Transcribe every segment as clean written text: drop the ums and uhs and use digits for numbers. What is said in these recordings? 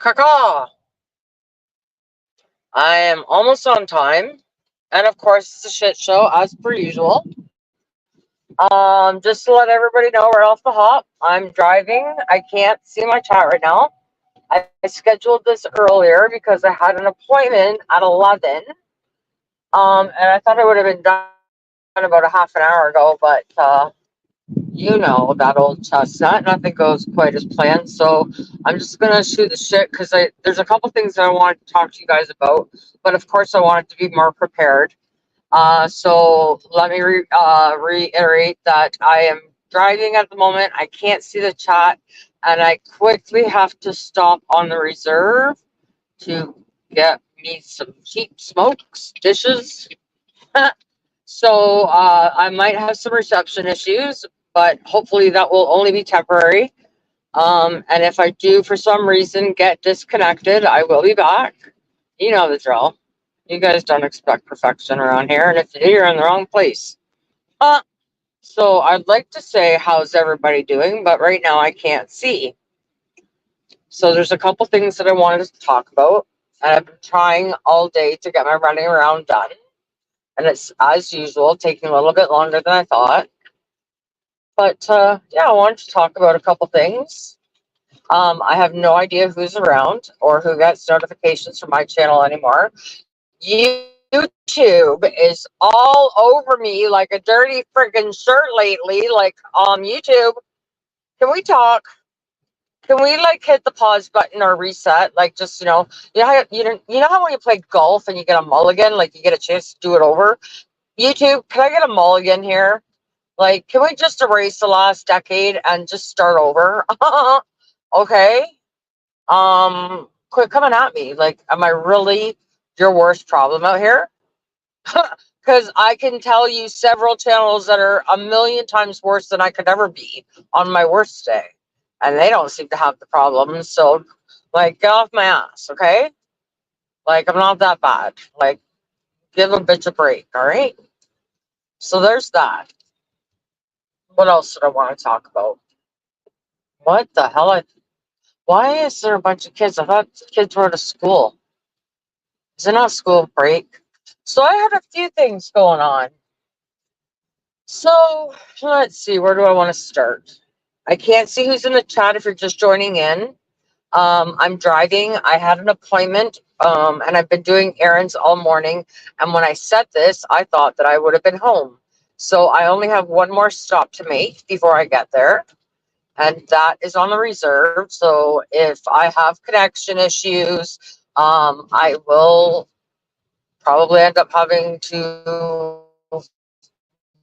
Caca! I am almost on time. And of course, it's a shit show as per usual. Just to let everybody know, right off the hop, I'm driving. I can't see my chat right now. I scheduled this earlier because I had an appointment at 11. And I thought I would have been done about a half an hour ago, but you know that old chestnut. Nothing goes quite as planned. So I'm just gonna shoot the shit because I there's a couple things that I want to talk to you guys about, but of course I wanted to be more prepared. So let me reiterate that I am driving at the moment. I can't see the chat, and I quickly have to stop on the reserve to get me some cheap smokes dishes. So I might have some reception issues, but hopefully that will only be temporary. And if I do, for some reason, get disconnected, I will be back. You know the drill. You guys don't expect perfection around here, and if you do, you're in the wrong place. Uh, so I'd like to say, how's everybody doing? But right now I can't see. So there's a couple things that I wanted to talk about, and I've been trying all day to get my running around done. And it's, as usual, taking a little bit longer than I thought. But yeah, I wanted to talk about a couple things. I have no idea who's around or who gets notifications from my channel anymore. YouTube is all over me like a dirty friggin' shirt lately. Like, YouTube, can we talk? Can we like hit the pause button or reset? Like, just you know how when you play golf and you get a mulligan, like you get a chance to do it over. YouTube, can I get a mulligan here? Like, can we just erase the last decade and just start over? Okay. Quit coming at me. Like, am I really your worst problem out here? Because I can tell you several channels that are a million times worse than I could ever be on my worst day. And they don't seem to have the problem. So, like, get off my ass, okay? Like, I'm not that bad. Like, give a bitch a break, all right? So there's that. What else did I want to talk about? What the hell? Why is there a bunch of kids? I thought kids were at a school. Is it not school break? So I had a few things going on. So let's see, where do I want to start? I can't see who's in the chat if you're just joining in. I'm driving. I had an appointment, and I've been doing errands all morning. And when I set this, I thought that I would have been home. So I only have one more stop to make before I get there. And that is on the reserve. So if I have connection issues, I will probably end up having to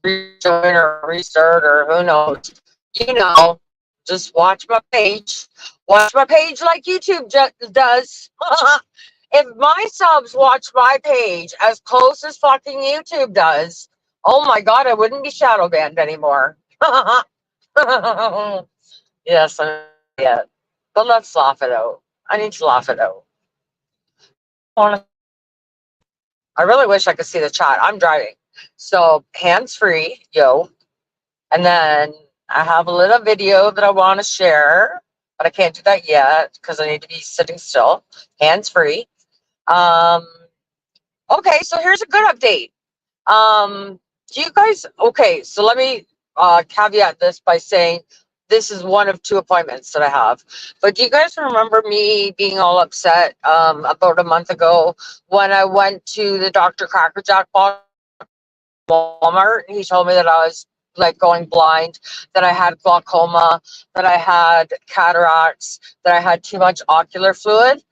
rejoin or restart or who knows. You know, just watch my page. Watch my page like YouTube does. If my subs watch my page as close as fucking YouTube does, oh my god, I wouldn't be shadow banned anymore. Yes, I'm yet. But let's laugh it out. I need to laugh it out. I really wish I could see the chat. I'm driving. So hands free, yo. And then I have a little video that I want to share, but I can't do that yet because I need to be sitting still. Hands free. Um, okay, so here's a good update. Do you guys, okay, so let me caveat this by saying this is one of two appointments that I have. But do you guys remember me being all upset about a month ago when I went to the Dr. Crackerjack Walmart and he told me that I was like going blind, that I had glaucoma, that I had cataracts, that I had too much ocular fluid?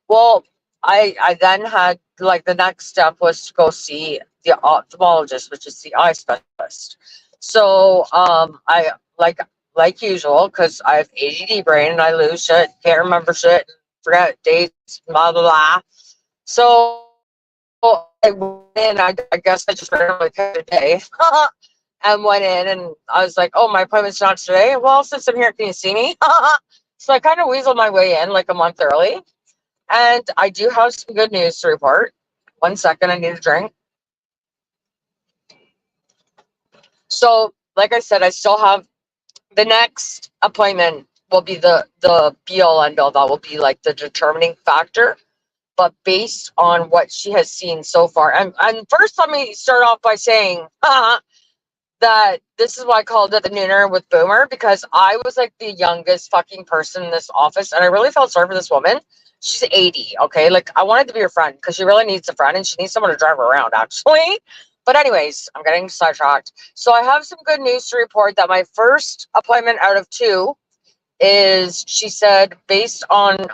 Well, I then had like the next step was to go see the ophthalmologist, which is the eye specialist. So I like usual because I have ADD brain and I lose shit, can't remember shit, forget dates, blah blah blah. So I went in. I guess I just randomly picked a day and went in, and I was like, "Oh, my appointment's not today." Well, since I'm here, can you see me? So I kind of weaseled my way in like a month early. And I do have some good news to report. 1 second, I need a drink. So, like I said, I still have the next appointment will be the be all end all. That will be like the determining factor. But based on what she has seen so far, and first let me start off by saying that this is why I called it the nooner with Boomer, because I was like the youngest fucking person in this office, and I really felt sorry for this woman. She's 80, okay? Like, I wanted to be her friend because she really needs a friend and she needs someone to drive her around, actually. But, anyways, I'm getting sidetracked. So, I have some good news to report that my first appointment out of two is, she said, based on,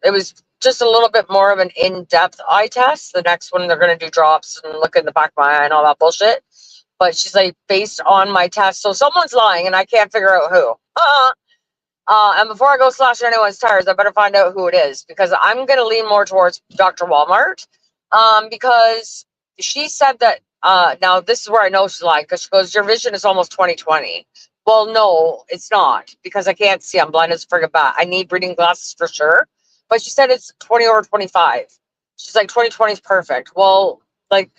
it was just a little bit more of an in-depth eye test. The next one, they're going to do drops and look in the back of my eye and all that bullshit. But she's like, based on my test, so someone's lying and I can't figure out who. And before I go slashing anyone's tires, I better find out who it is, because I'm going to lean more towards Dr. Walmart. Because she said that, now this is where I know she's lying, because she goes, your vision is almost 20/20. Well, no, it's not, because I can't see. I'm blind as a friggin' bat. I need reading glasses for sure. But she said it's 20 or 25. She's like, 20/20 is perfect. Well, like,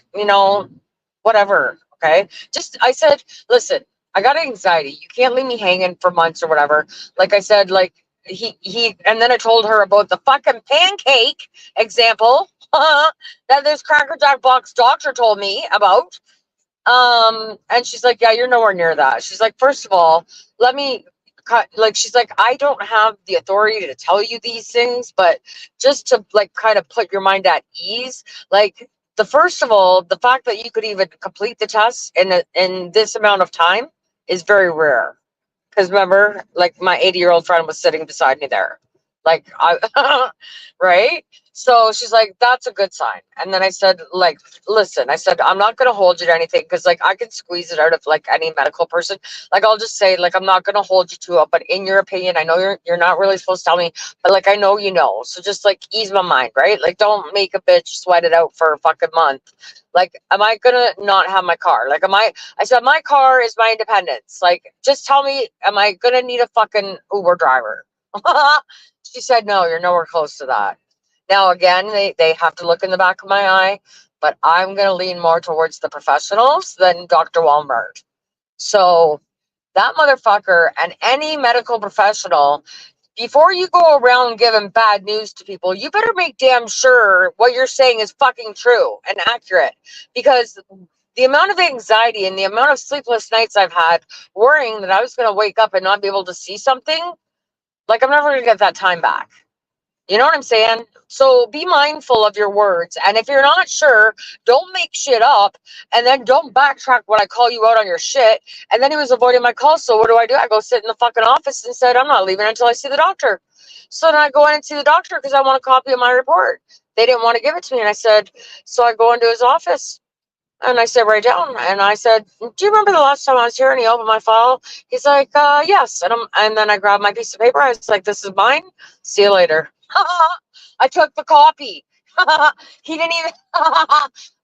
whatever. Okay. Just, I said, listen, I got anxiety. You can't leave me hanging for months or whatever. Like I said, like, and then I told her about the fucking pancake example that this Cracker Jack box doctor told me about. And she's like, yeah, you're nowhere near that. She's like, first of all, let me cut, like, she's like, I don't have the authority to tell you these things, but just to like kind of put your mind at ease, like, the first of all, the fact that you could even complete the test in this amount of time is very rare. Because remember, like, my 80-year-old friend was sitting beside me there. Like, right? So she's like, that's a good sign. And then I said, like, listen, I said, I'm not going to hold you to anything, because, like, I can squeeze it out of, like, any medical person. Like, I'll just say, like, I'm not going to hold you to it. But in your opinion, I know you're not really supposed to tell me, but, like, I know you know. So just, like, ease my mind, right? Like, don't make a bitch sweat it out for a fucking month. Like, am I going to not have my car? Like, I said, my car is my independence. Like, just tell me, am I going to need a fucking Uber driver? She said, no, you're nowhere close to that. Now, again, they have to look in the back of my eye, but I'm going to lean more towards the professionals than Dr. Walmart. So that motherfucker and any medical professional, before you go around giving bad news to people, you better make damn sure what you're saying is fucking true and accurate. Because the amount of anxiety and the amount of sleepless nights I've had worrying that I was going to wake up and not be able to see something, like, I'm never going to get that time back. You know what I'm saying? So be mindful of your words. And if you're not sure, don't make shit up. And then don't backtrack when I call you out on your shit. And then he was avoiding my calls. So what do? I go sit in the fucking office and said, I'm not leaving until I see the doctor. So then I go in and see the doctor because I want a copy of my report. They didn't want to give it to me. And I said, so I go into his office. And I said, write down. And I said, do you remember the last time I was here? And he opened my file. He's like, yes. And then I grabbed my piece of paper. I was like, this is mine. See you later. I took the copy. He didn't even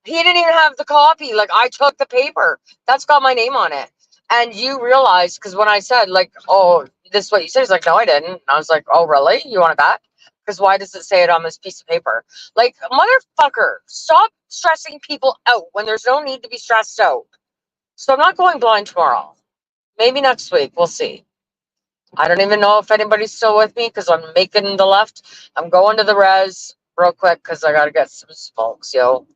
he didn't even have the copy. Like, I took the paper. That's got my name on it. And you realize, because when I said, like, oh, this is what you said, he's like, no, I didn't. And I was like, oh, really? You want it back? Because why does it say it on this piece of paper? Like, motherfucker, stop stressing people out when there's no need to be stressed out. So I'm not going blind tomorrow. Maybe next week. We'll see. I don't even know if anybody's still with me because I'm making the left. I'm going to the res real quick because I got to get some smokes, yo.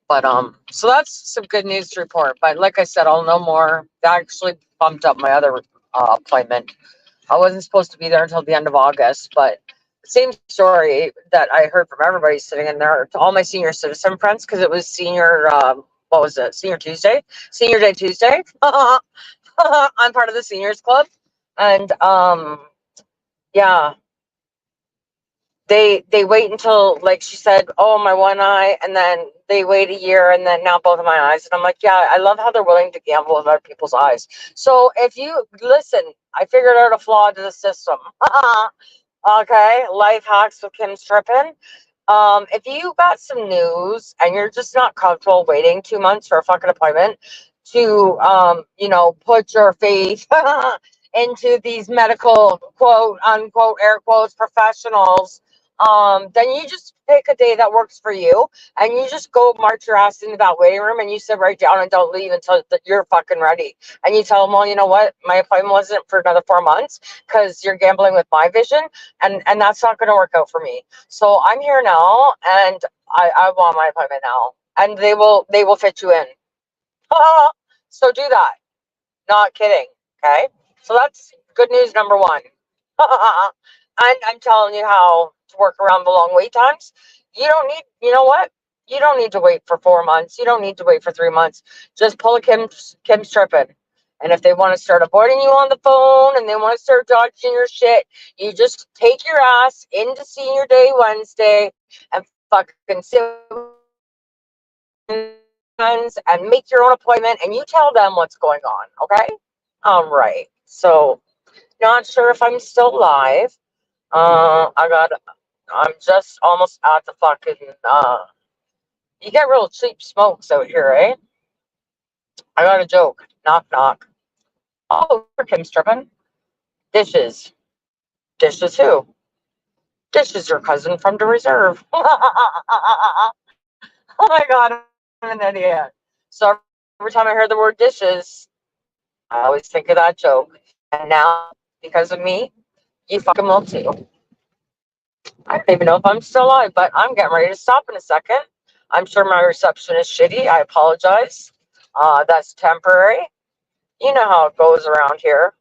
But so that's some good news to report. But like I said, I'll know more. I actually bumped up my other appointment. I wasn't supposed to be there until the end of August, but same story that I heard from everybody sitting in there, to all my senior citizen friends, because it was senior, what was it? Senior Tuesday? Senior Day Tuesday. I'm part of the seniors club. And yeah, they wait until, like she said, oh, my one eye, and then they wait a year, and then now both of my eyes. And I'm like, yeah, I love how they're willing to gamble with other people's eyes. So if you listen, I figured out a flaw to the system. Okay, life hacks with Kim Strippin. If you got some news and you're just not comfortable waiting 2 months for a fucking appointment to put your faith into these medical, quote unquote, air quotes, professionals, then you just pick a day that works for you, and you just go march your ass into that waiting room, and you sit right down and don't leave until you're fucking ready. And you tell them, well, you know what, my appointment wasn't for another 4 months because you're gambling with my vision, and that's not going to work out for me. So I'm here now, and I want my appointment now, and they will fit you in. So do that. Not kidding. Okay. So that's good news number one. And I'm telling you how to work around the long wait times. You know what? You don't need to wait for 4 months. You don't need to wait for 3 months. Just pull a Kim's tripping. And if they want to start avoiding you on the phone and they want to start dodging your shit, you just take your ass into Senior Day Wednesday and fucking sit and make your own appointment, and you tell them what's going on. Okay. All right. So not sure if I'm still live. I'm just almost at the fucking you get real cheap smokes out here, eh? I got a joke. Knock knock. Oh, Kim's tripping. Dishes. Dishes who? Dishes your cousin from the reserve. Oh my god, I'm an idiot. So every time I hear the word dishes, I always think of that joke. And now, because of me, you fucking will too. I don't even know if I'm still live, but I'm getting ready to stop in a second. I'm sure my reception is shitty. I apologize. That's temporary. You know how it goes around here.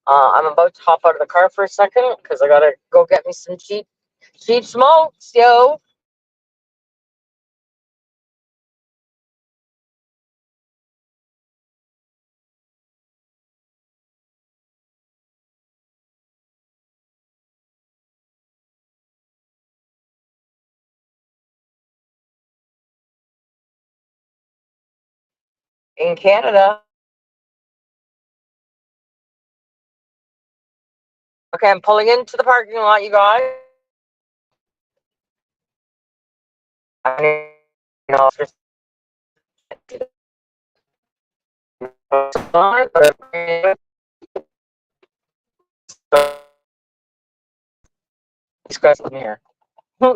I'm about to hop out of the car for a second because I gotta go get me some cheap smokes, yo. In Canada. Okay, I'm pulling into the parking lot, you guys. I know if there's these guys live here.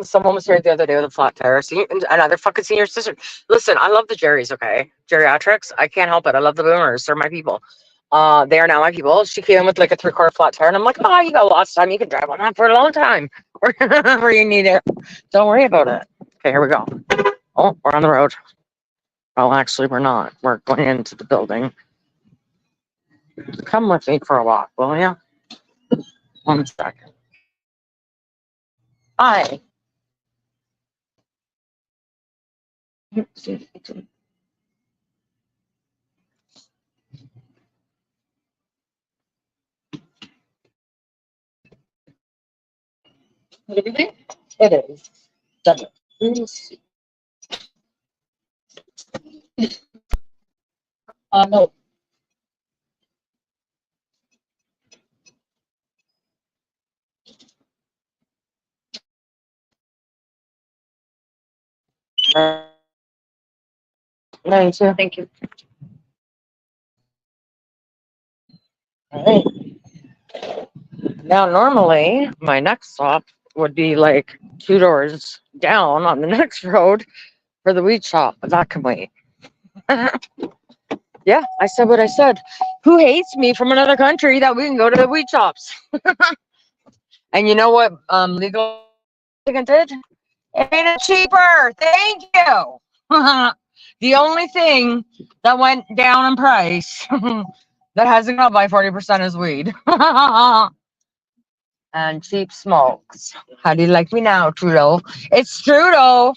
Someone was here the other day with a flat tire. Another fucking senior citizen. Listen, I love the Jerry's, okay? Geriatrics. I can't help it. I love the boomers. They're my people. They are now my people. She came in with like a 3/4 flat tire, and I'm like, oh, you got lots of time. You can drive on that for a long time. Where you need it. Don't worry about it. Okay, here we go. Oh, we're on the road. Well, actually, we're not. We're going into the building. Come with me for a walk, will you? 1 second. Hi. What do you think? It is. Double. No. No, too. Thank you. All right. Now, normally, my next stop would be like 2 doors down on the next road for the weed shop, but that can wait. Yeah, I said what I said. Who hates me from another country that we can go to the weed shops? And you know what legal did? It made it cheaper. Thank you. The only thing that went down in price that hasn't gone up by 40% is weed. And cheap smokes. How do you like me now, Trudeau? It's Trudeau.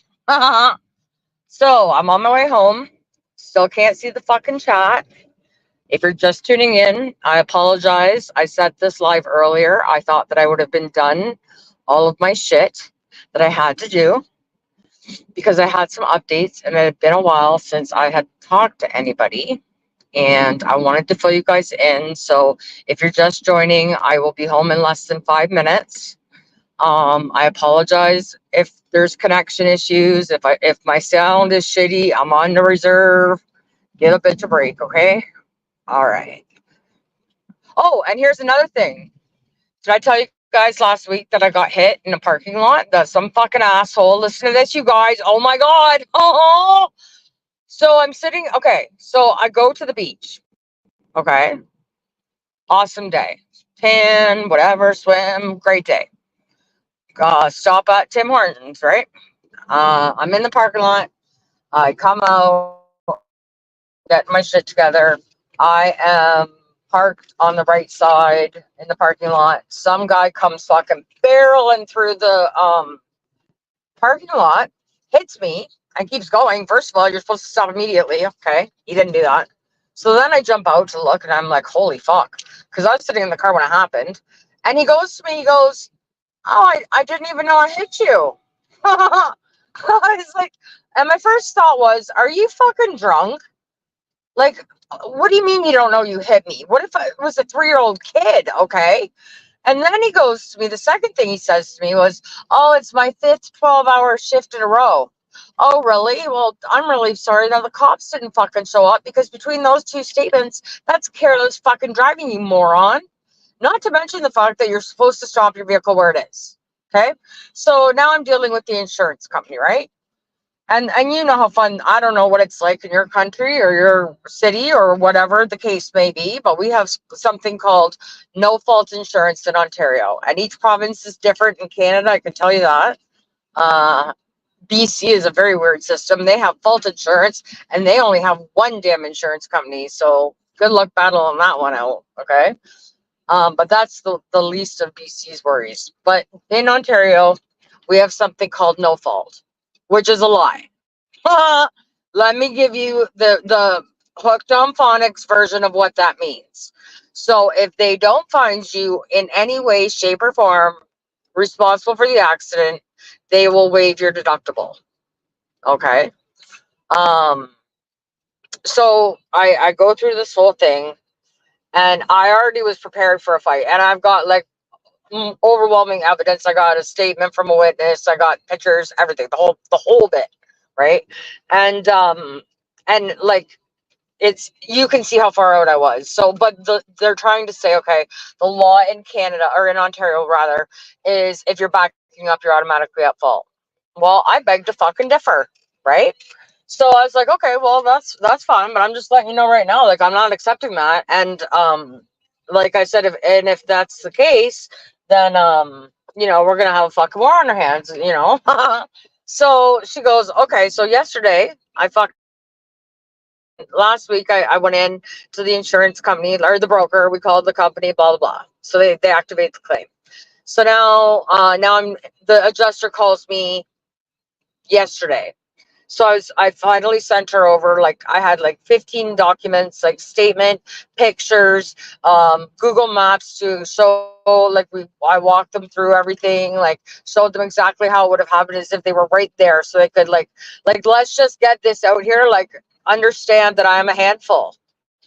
So I'm on my way home. Still can't see the fucking chat. If you're just tuning in, I apologize. I set this live earlier. I thought that I would have been done all of my shit that I had to do because I had some updates and it had been a while since I had talked to anybody. And I wanted to fill you guys in. So if you're just joining, I will be home in less than 5 minutes. I apologize if there's connection issues. If my sound is shitty, I'm on the reserve. Give a bitch a break, okay? All right. Oh, and here's another thing. Did I tell you guys last week that I got hit in a parking lot? That some fucking asshole. Listen to this, you guys. Oh my God. Oh. So I'm sitting. Okay. So I go to the beach. Okay. Awesome day. Tan, whatever, swim. Great day. Stop at Tim Hortons, right? I'm in the parking lot. I come out, get my shit together. I am parked on the right side in the parking lot. Some guy comes fucking barreling through the parking lot, hits me, and keeps going. First of all, you're supposed to stop immediately. Okay, he didn't do that. So then I jump out to look, and I'm like, holy fuck. Because I was sitting in the car when it happened. And he goes to me, he goes, oh, I didn't even know I hit you. I was like, and my first thought was, are you fucking drunk? Like, what do you mean you don't know you hit me? What if it was a 3-year-old kid? Okay. And then he goes to me, the second thing he says to me was, oh, it's my fifth 12-hour shift in a row. Oh, really? Well, I'm really sorry that the cops didn't fucking show up, because between those two statements, that's careless fucking driving, you moron. Not to mention the fact that you're supposed to stop your vehicle where it is. Okay. So now I'm dealing with the insurance company, right? And you know how fun, I don't know what it's like in your country or your city or whatever the case may be, but we have something called no fault insurance in Ontario, and each province is different in Canada, I can tell you that. uh BC is a very weird system. They have fault insurance, and they only have one damn insurance company, so good luck battling that one out. Okay. But that's the least of BC's worries. But in Ontario, we have something called no fault, which is a lie. Let me give you the hooked on phonics version of what that means. So if they don't find you in any way, shape, or form responsible for the accident, they will waive your deductible. Okay. Um. So I go through this whole thing, and I already was prepared for a fight, and I've got like overwhelming evidence. I got a statement from a witness. I got pictures, everything, the whole bit, right? And like, it's, you can see how far out I was. So, but they're trying to say, okay, the law in Canada, or in Ontario rather, is if you're backing up, you're automatically at fault. Well, I beg to fucking differ, right? So I was like, okay, well, that's fine, but I'm just letting you know right now, like, I'm not accepting that. And like I said, if that's the case, then we're gonna have a fucking war on our hands, you know. So she goes, okay, so yesterday I fucked last week I went in to the insurance company, or the broker, we called the company, blah blah blah. So they activate the claim. So now I'm the adjuster calls me yesterday. So I finally sent her over, like, I had like 15 documents, like statement, pictures, Google Maps to show, like, I walked them through everything, like showed them exactly how it would have happened as if they were right there, so they could let's just get this out here, like, understand that I am a handful.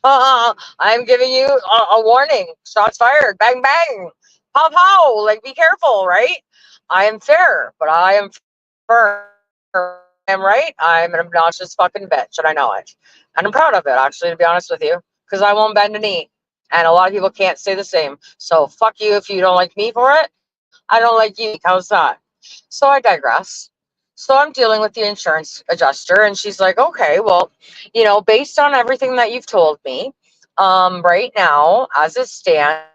I'm giving you a warning. Shots fired. Bang bang. Pow pow. Like, be careful, right? I am fair, but I am firm. I am right. I'm an obnoxious fucking bitch, and I know it. And I'm proud of it, actually, to be honest with you, because I won't bend a knee. And a lot of people can't say the same. So fuck you if you don't like me for it. I don't like you. How's that? So I digress. So I'm dealing with the insurance adjuster, and she's like, okay, well, based on everything that you've told me, right now, as it stands,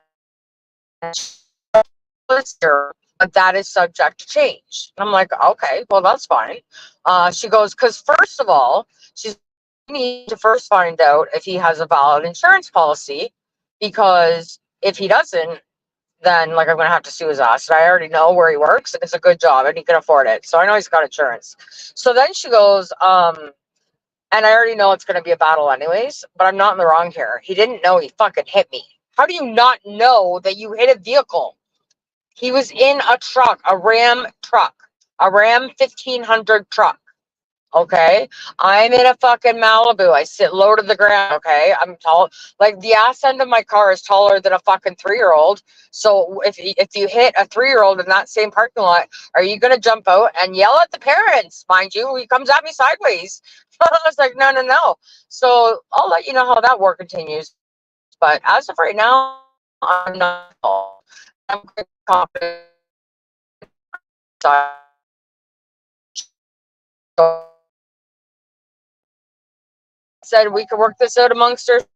but that is subject to change. And I'm like, okay, well, that's fine. She goes, because first of all, she's need to first find out if he has a valid insurance policy, because if he doesn't, then, like, I'm gonna have to sue his ass. And I already know where he works, and it's a good job, and he can afford it. So I know he's got insurance. So then she goes, and I already know it's gonna be a battle anyways, but I'm not in the wrong here. He didn't know he fucking hit me. How do you not know that you hit a vehicle? He was in a truck, a Ram truck, a Ram 1500 truck. Okay. I'm in a fucking Malibu. I sit low to the ground. Okay. I'm tall. Like, the ass end of my car is taller than a fucking 3-year-old. So if you hit a 3-year-old in that same parking lot, are you going to jump out and yell at the parents? Mind you, he comes at me sideways. I was like, no, no, no. So I'll let you know how that war continues. But as of right now, I'm not. I'm confidence. Said we could work this out amongst ourselves.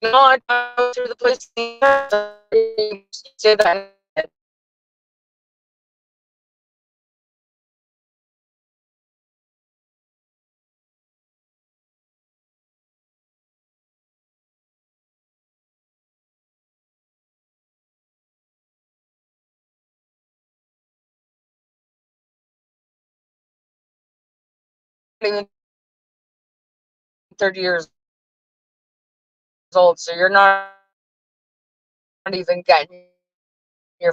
Not go through the police. Say that. Even 30 years old, so you're not even getting your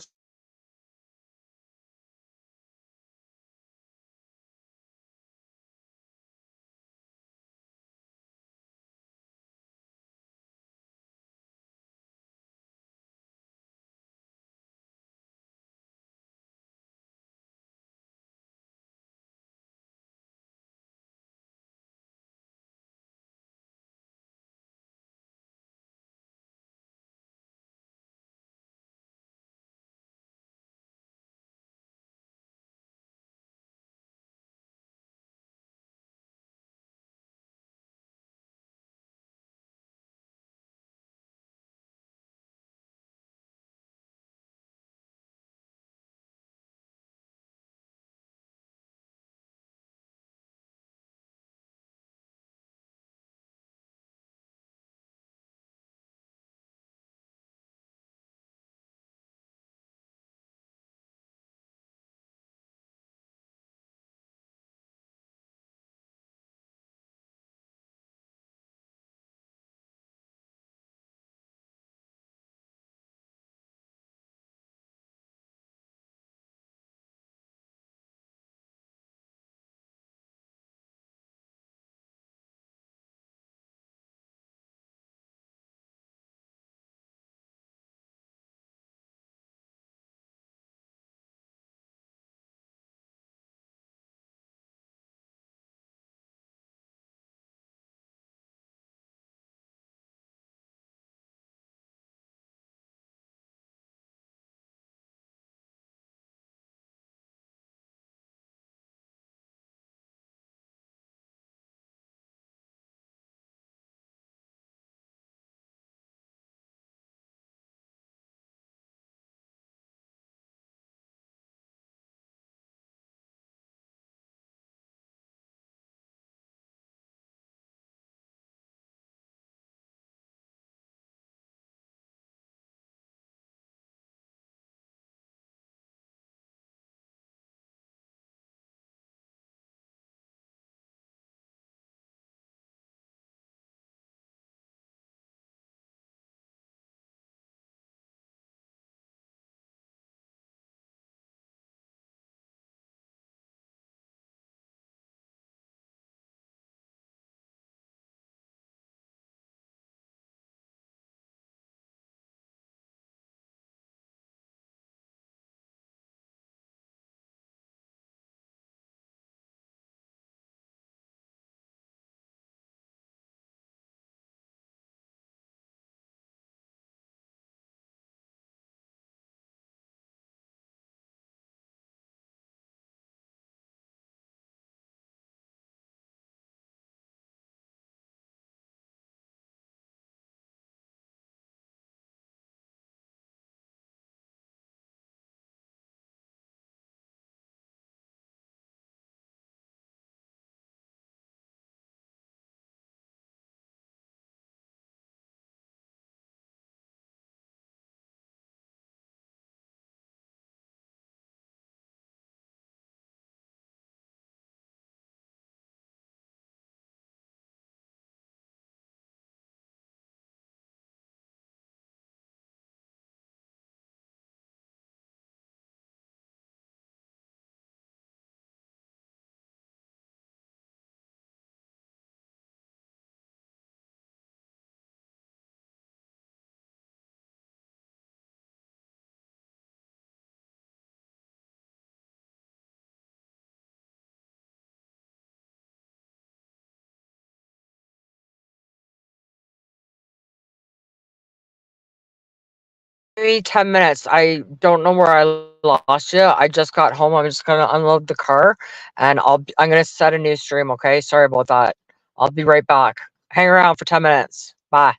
me 10 minutes. I don't know where I lost you. I just got home. I'm just gonna unload the car, and I'm gonna set a new stream. Okay, sorry about that. I'll be right back. Hang around for 10 minutes. Bye.